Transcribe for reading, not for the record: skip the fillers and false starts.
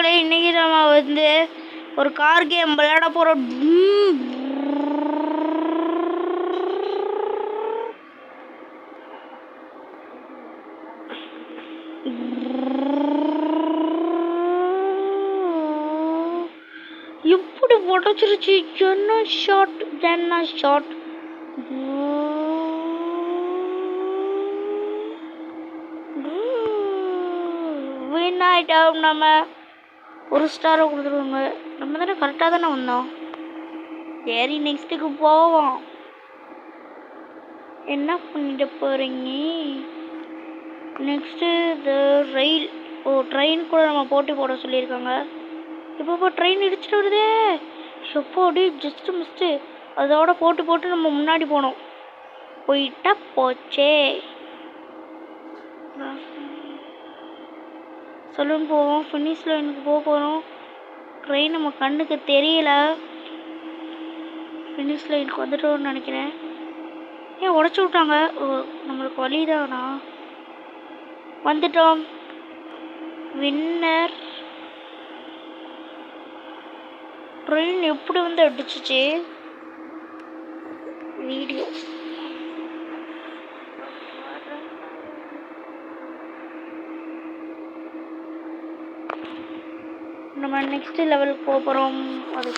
மக்களே, இன்னைக்கு நம்ம வந்து ஒரு கார் கேம் விளையாட போகிறோம். எப்படி உடச்சிருச்சு. என்ன ஷாட். வின் ஆகிட்டோம். நம்ம ஒரு ஸ்டாரை கொடுத்துருவாங்க. நம்ம தானே கரெக்டாக தானே வந்தோம். சரி, நெக்ஸ்ட்டுக்கு போவோம். என்ன பண்ணிட்டு போகிறீங்க? நெக்ஸ்ட்டு இந்த ரயில் ட்ரெயின் கூட நம்ம போட்டி போட சொல்லியிருக்காங்க. இப்போ ட்ரெயின் இடிச்சிட்டு வருதே. எப்போ அப்படி ஜஸ்ட்டு மிஸ்ட்டு. அதோட போட்டு நம்ம முன்னாடி போனோம். போயிட்டா போச்சே. சலூன் போவோம். ஃபினிஷ் லைனுக்கு போகிறோம். ட்ரெயின் நம்ம கண்ணுக்கு தெரியல. ஃபினிஷ் லைனுக்கு வந்துட்டோம்னு நினைக்கிறேன். ஏன் உடச்சி விட்டாங்க? நம்மளுக்கு வழிதானா? வந்துட்டோம். வின்னர். ட்ரெயின் எப்படி வந்து அடிச்சிச்சு? வீடியோ நம்ம நெக்ஸ்ட் லெவலுக்கு போகிறோம். அது